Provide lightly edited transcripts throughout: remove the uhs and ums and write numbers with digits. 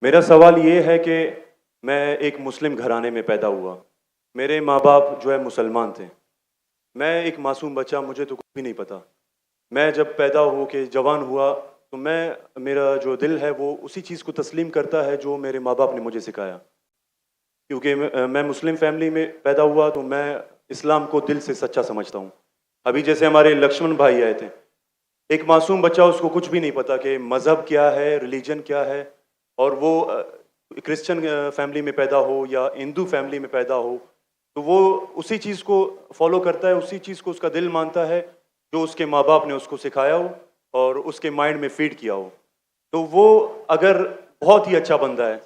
मेरा सवाल ये है कि मैं एक मुस्लिम घराने में पैदा हुआ। मेरे माँ बाप जो है मुसलमान थे। मैं एक मासूम बच्चा, मुझे तो कुछ भी नहीं पता। मैं जब पैदा हो के जवान हुआ तो मेरा जो दिल है वो उसी चीज़ को तस्लीम करता है जो मेरे माँ बाप ने मुझे सिखाया। क्योंकि मैं मुस्लिम फैमिली में पैदा हुआ तो मैं इस्लाम को दिल से सच्चा समझता हूँ। अभी जैसे हमारे लक्ष्मण भाई आए थे, एक मासूम बच्चा, उसको कुछ भी नहीं पता कि मज़हब क्या है, रिलीजन क्या है। और वो क्रिश्चियन फैमिली में पैदा हो या हिंदू फैमिली में पैदा हो, तो वो उसी चीज़ को फॉलो करता है, उसी चीज़ को उसका दिल मानता है जो उसके माँ बाप ने उसको सिखाया हो और उसके माइंड में फीड किया हो। तो वो अगर बहुत ही अच्छा बंदा है,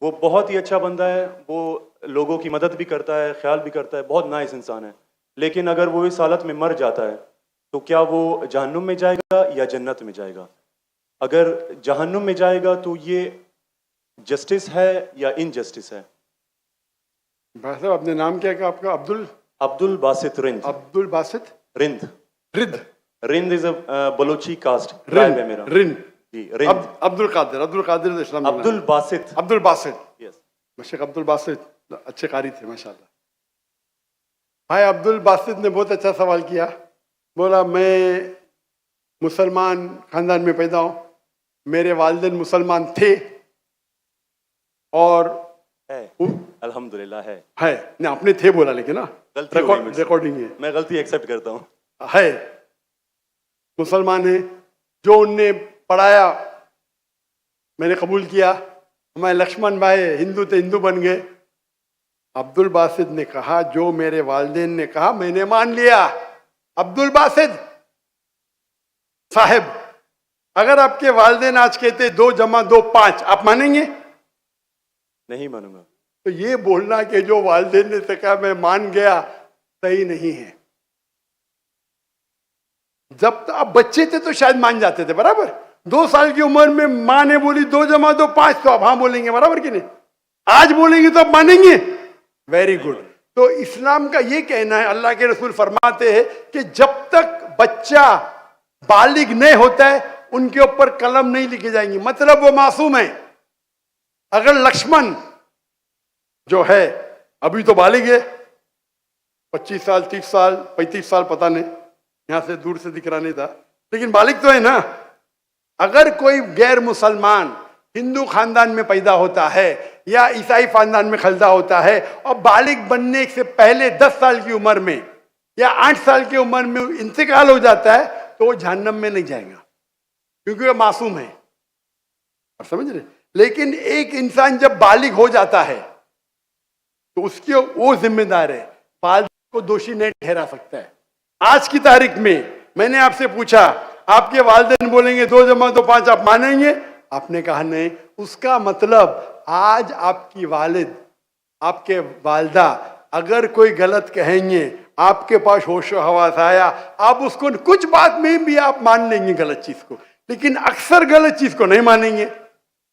वो बहुत ही अच्छा बंदा है, वो लोगों की मदद भी करता है, ख्याल भी करता है, बहुत नाइस इंसान है। लेकिन अगर वो इस हालत में मर जाता है तो क्या वो जहन्नुम में जाएगा या जन्नत में जाएगा? अगर जहन्नुम में जाएगा तो ये जस्टिस है या इनजस्टिस है? भाई साहब, आपने नाम क्या कहा आपका? अब्दुल अब्दुल बासित रिंद। अब्दुल बासित रिंद। रिद Rind is a Balochi caste रिन ट्राइब है मेरा। रिन जी, रिंद। अब्दुल कादिर इस्लाम का नाम। अब्दुल बासित। अब्दुल बासित। यस। शेख अब्दुल बासित अच्छे कारी थे माशाल्लाह। भाई अब्दुल बासित ने बहुत अच्छा सवाल किया। बोला मैं मुसलमान खानदान में पैदा हूँ, मेरे वालिदैन मुसलमान थे और है, अल्हम्दुलिल्लाह है। नहीं, आपने थे बोला लेकिन ना गलती हो गई मुझसे। रिकॉर्डिंग है। मैं गलती एक्सेप्ट करता हूँ। है, मुसलमान है। जो उनने पढ़ाया मैंने कबूल किया। हमारे लक्ष्मण भाई हिंदू थे, हिंदू बन गए। अब्दुल बासित ने कहा जो मेरे वालिदैन ने कहा मैंने मान लिया। अब्दुल बासित साहब, अगर आपके वालिदैन आज कहते 2 जमा 2 5, आप मानेंगे? नहीं मानूंगा। तो ये बोलना कि जो वालिदैन ने कहा मैं मान गया, सही नहीं है। जब तो आप बच्चे थे तो शायद मान जाते थे, बराबर। 2 साल की उम्र में माँ ने बोली 2 जमा 2 5, तो आप हाँ बोलेंगे, बराबर कि नहीं? आज बोलेंगे तो आप मानेंगे। Very good. तो इस्लाम का ये कहना है, अल्लाह के रसूल फरमाते हैं कि जब तक बच्चा बालिग नहीं होता है उनके ऊपर कलम नहीं लिखी जाएंगी, मतलब वो मासूम है। अगर लक्ष्मण जो है अभी तो बालिग है, 25 साल 30 साल 35 साल पता नहीं, यहां से दूर से दिख रहा नहीं था, लेकिन बालिग तो है ना। अगर कोई गैर मुसलमान हिंदू खानदान में पैदा होता है या ईसाई खानदान में खलदा होता है और बालिग बनने से पहले 10 साल की उम्र में या 8 साल की उम्र में इंतकाल हो जाता है तो वो जहन्नम में नहीं जाएगा, क्योंकि वो मासूम है। आप समझ रहे? लेकिन एक इंसान जब बालिग हो जाता है तो उसके वो जिम्मेदार है, बालिग को दोषी नहीं ठहरा सकता है। आज की तारीख में मैंने आपसे पूछा, आपके वालिदैन बोलेंगे 2 जमा 2 5, आप मानेंगे? आपने कहा नहीं। उसका मतलब आज आपकी वालिद, आपके वालदा अगर कोई गलत कहेंगे, आपके पास होश हवास आया, आप उसको कुछ बात में भी आप मान लेंगे गलत चीज को, लेकिन अक्सर गलत चीज को नहीं मानेंगे।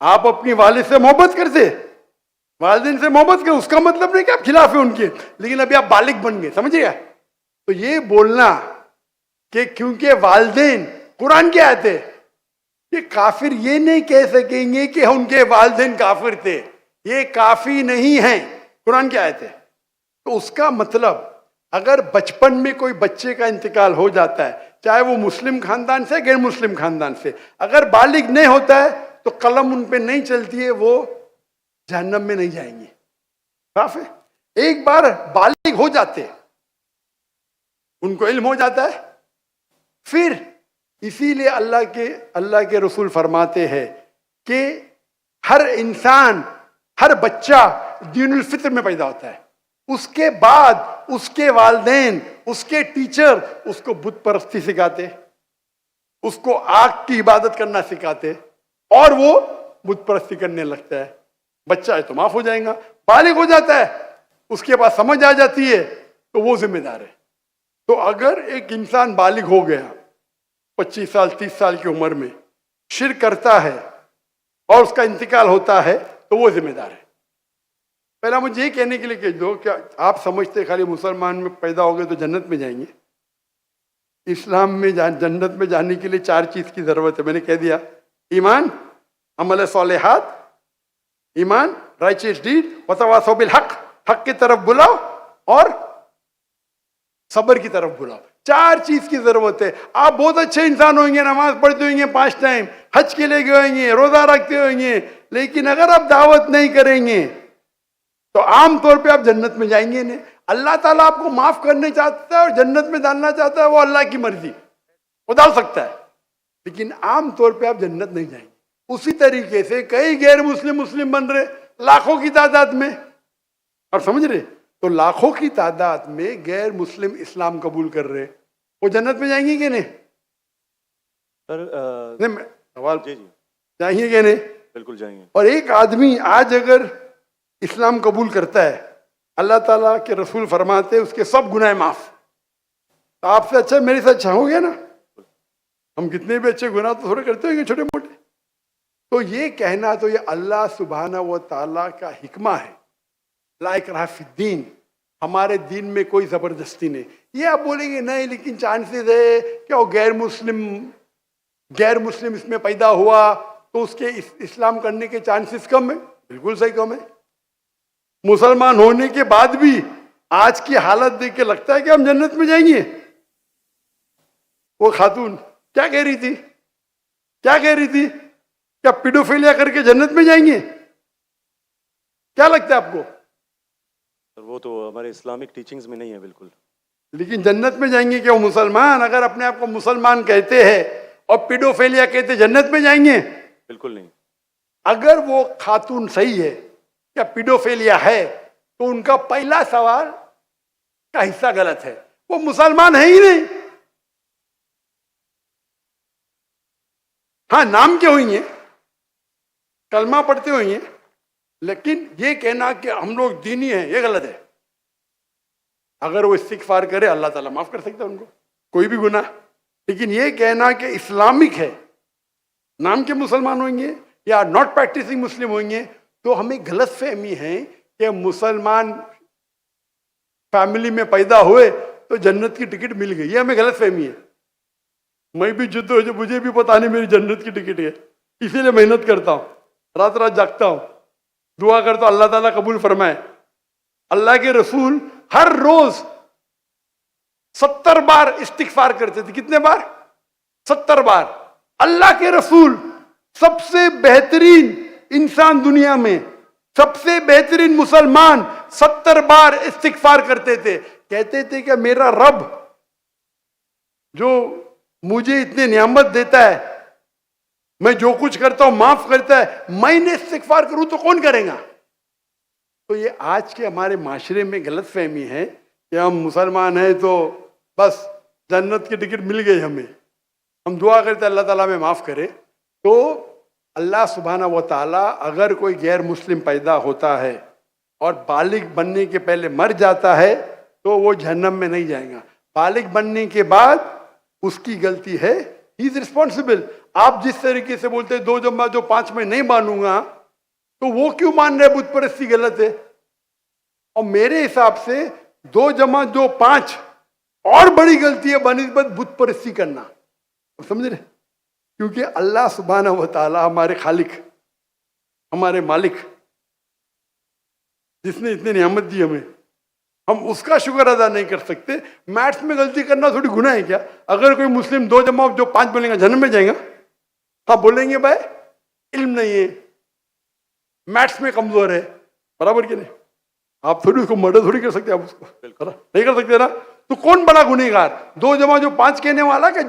आप अपनी वालिद से मोहब्बत करते, वालिदैन से मोहब्बत कर, उसका मतलब नहीं कि आप खिलाफ है उनके, लेकिन अभी आप बालिग बन गए, समझिएगा। तो ये बोलना कि क्योंकि वालिदैन, कुरान क्या आयत है, ये काफिर ये नहीं कह सकेंगे कि उनके वालिदैन काफिर थे, ये काफी नहीं है। कुरान क्या आयत है? तो उसका मतलब अगर बचपन में कोई बच्चे का इंतकाल हो जाता है, चाहे वो मुस्लिम खानदान से गैर मुस्लिम खानदान से, अगर बालिग नहीं होता है तो कलम उन पे नहीं चलती है, वो जहन्नम में नहीं जाएंगे। साफ है। एक बार बालिग हो जाते हैं, उनको इल्म हो जाता है, फिर इसीलिए अल्लाह के रसूल फरमाते हैं कि हर इंसान, हर बच्चा दीनुल फित्र में पैदा होता है। उसके बाद उसके वालिदैन, उसके टीचर उसको बुत परस्ती सिखाते, उसको आग की इबादत करना सिखाते और वो बुत परस्ती करने लगता है। बच्चा है तो माफ हो जाएगा, बालिग हो जाता है, उसके पास समझ आ जाती है तो वो जिम्मेदार है। तो अगर एक इंसान बालिग हो गया 25 साल 30 साल की उम्र में, शिर्क करता है और उसका इंतकाल होता है तो वो जिम्मेदार है। पहला मुझे ये कहने के लिए कह दो, क्या आप समझते खाली मुसलमान में पैदा हो गए तो जन्नत में जाएंगे? इस्लाम में जन्नत में जाने के लिए 4 चीज की जरूरत है। मैंने कह दिया, ईमान, अमल सालेहात ईमान, राइचियस डीड, वतवासौ बिल हक, हक की तरफ बुलाओ और सब्र की तरफ बुलाओ। 4 चीज की जरूरत है। आप बहुत अच्छे इंसान होंगे, नमाज पढ़ते होंगे 5 टाइम, हज के लिए गए होंगे, रोजा रखते होंगे, लेकिन अगर आप दावत नहीं करेंगे तो आमतौर पे आप जन्नत में जाएंगे नहीं। अल्लाह ताला आपको माफ करने चाहता है और जन्नत में डालना चाहता है, वो अल्लाह की मर्जी, वो डाल सकता है, लेकिन आमतौर पे आप जन्नत नहीं जाएंगे। उसी तरीके से कई गैर मुस्लिम मुस्लिम बन रहे लाखों की तादाद में, और समझ रहे, तो लाखों की तादाद में गैर मुस्लिम इस्लाम कबूल कर रहे, वो जन्नत में जाएंगे कि नहीं? सर नहीं, सवाल जी जी जाएंगे कि नहीं? बिल्कुल जाएंगे। और एक आदमी आज अगर इस्लाम कबूल करता है, अल्लाह ताला के रसूल फरमाते उसके सब गुनाह माफ। तो आपसे अच्छा मेरे साथ अच्छा हो गया ना। हम कितने भी अच्छे गुनाह तो थोड़े करते होंगे छोटे मोटे। तो ये कहना तो ये अल्लाह सुब्हाना व ताला का हिकमा है, ला इकराह फिद्दीन, हमारे दीन में कोई जबरदस्ती नहीं। ये आप बोलेंगे नहीं लेकिन चांसेस है कि वो गैर मुस्लिम इसमें पैदा हुआ तो उसके इस्लाम करने के चांसेस कम है। बिल्कुल सही कम है। मुसलमान होने के बाद भी आज की हालत देख के लगता है कि हम जन्नत में जाएंगे। वो खातून क्या कह रही थी, क्या कह रही थी? क्या पीडोफिलिया करके जन्नत में जाएंगे? क्या लगता है आपको? सर वो तो हमारे इस्लामिक टीचिंग्स में नहीं है बिल्कुल। लेकिन जन्नत में जाएंगे क्या वो मुसलमान? अगर अपने आप को मुसलमान कहते हैं और पीडोफिलिया कहते, जन्नत में जाएंगे? बिल्कुल नहीं। अगर वो खातून सही है, क्या पीडोफिलिया है, तो उनका पहला सवाल का हिस्सा गलत है। वो मुसलमान है ही नहीं। हाँ, नाम के होंगे, कलमा पढ़ते होंगे, लेकिन ये कहना कि हम लोग दीनी हैं, ये गलत है। अगर वो इस्तिगफार करे अल्लाह ताला माफ कर सकता है उनको, कोई भी गुनाह। लेकिन ये कहना कि इस्लामिक है, नाम के मुसलमान होंगे या नॉट प्रैक्टिसिंग मुस्लिम होंगे, तो हमें गलत फहमी है कि मुसलमान फैमिली में पैदा हुए तो जन्नत की टिकट मिल गई। ये हमें गलत फहमी है। मैं भी जुद्द हो, मुझे भी पता नहीं मेरी जन्नत की टिकट है, इसीलिए मेहनत करता हूँ, रात रात जागता हूँ, दुआ करता हूँ अल्लाह ताला कबूल फरमाए। अल्लाह के रसूल हर रोज 70 बार इस्तिगफार करते थे। कितने बार? 70 बार। अल्लाह के रसूल सबसे बेहतरीन इंसान दुनिया में, सबसे बेहतरीन मुसलमान 70 बार इस्तिगफार करते थे। कहते थे कि मेरा रब जो मुझे इतने नियामत देता है, मैं जो कुछ करता हूं माफ करता है, मैंने इस्तिगफार करूं तो कौन करेगा? तो ये आज के हमारे माशरे में गलत फहमी है कि हम मुसलमान हैं तो बस जन्नत की टिकट मिल गई हमें, हम दुआ करते अल्लाह ताला में माफ करे। तो अल्लाह सुब्हाना व ताला अगर कोई गैर मुस्लिम पैदा होता है और बालिग बनने के पहले मर जाता है तो वो जहन्नम में नहीं जाएगा। बालिग बनने के बाद उसकी गलती है, ही इज रिस्पॉन्सिबल। आप जिस तरीके से बोलते हैं 2 जमा जो 5 में नहीं मानूंगा, तो वो क्यों मान रहे बुत परस्ती गलत है? और मेरे हिसाब से 2 जमा जो 5 और बड़ी गलती है बनिस्बत बुत परस्ती करना। समझ रहे? क्योंकि अल्लाह सुब्हाना व ताला हमारे खालिक, हमारे मालिक, जिसने इतने नियामत दी हमें, हम उसका शुक्र अदा नहीं कर सकते। मैथ्स में गलती करना थोड़ी गुनाह है क्या? अगर कोई मुस्लिम 2 जमा जो 5 बोलेंगे जन्नत में जाएगा? हाँ बोलेंगे भाई इल्म नहीं है, मैथ्स में कमजोर है, बराबर कि नहीं? आप थोड़ी उसको मर्डर थोड़ी कर सकते, आप उसको नहीं कर सकते ना। तो कौन बड़ा गुनहगार, 2 जमा जो 5 कहने वाला क्या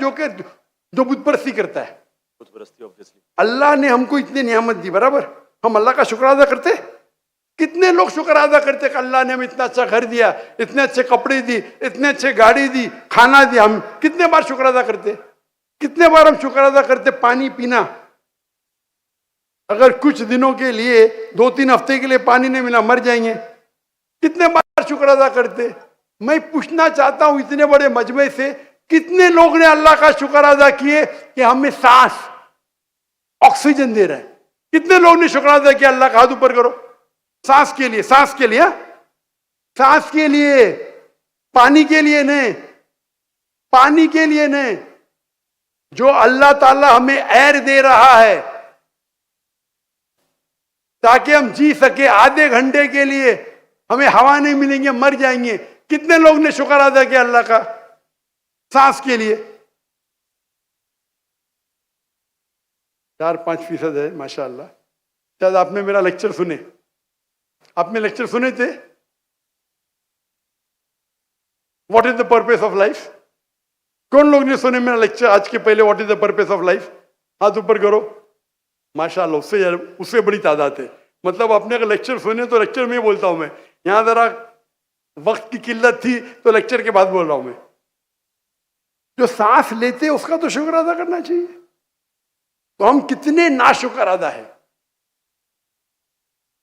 जो बुत परस्ती करता है? बुत परस्ती ऑब्वियसली। अल्लाह अल्लाह ने हमको इतनी नियामत दी, बराबर, हम अल्लाह का शुक्र अदा करते? कितने लोग शुक्र अदा करते कि अल्लाह ने हमें इतना अच्छा घर दिया, इतने अच्छे कपड़े दी, इतने अच्छे गाड़ी दी, खाना दिया। हम कितने बार शुक्र अदा करते? कितने बार हम शुक्र अदा करते? पानी पीना, अगर कुछ दिनों के लिए 2-3 हफ्ते के लिए पानी नहीं मिला मर जाएंगे, कितने बार शुक्र अदा करते? मैं पूछना चाहता हूं इतने बड़े मजमे से कितने लोग ने अल्लाह का शुक्र अदा किए कि हमें सांस ऑक्सीजन दे रहा है? कितने लोग ने शुक्र अदा किया? अल्लाह का हाथ ऊपर करो। सांस के लिए, सांस के लिए, सांस के लिए, पानी के लिए नहीं, पानी के लिए नहीं। जो अल्लाह ताला हमें एयर दे रहा है, ताकि हम जी सके। आधे घंटे के लिए हमें हवा नहीं मिलेंगे, मर जाएंगे। कितने लोग ने शुक्र अदा किया अल्लाह का सांस के लिए? 4-5% है माशाअल्लाह। शायद आपने मेरा लेक्चर सुने, आपने लेक्चर सुने थे what is the purpose of life? कौन लोग ने सुने मेरा लेक्चर आज के पहले? What is the purpose of life? हाथ ऊपर करो। माशाअल्लाह, उससे बड़ी तादाद है। मतलब अपने अगर लेक्चर सुने तो लेक्चर में बोलता हूं मैं, यहां जरा वक्त की किल्लत थी तो लेक्चर के बाद बोल रहा हूं मैं। जो सांस लेते उसका तो शुक्र अदा करना चाहिए। तो हम कितने नाशुक्र अदा है।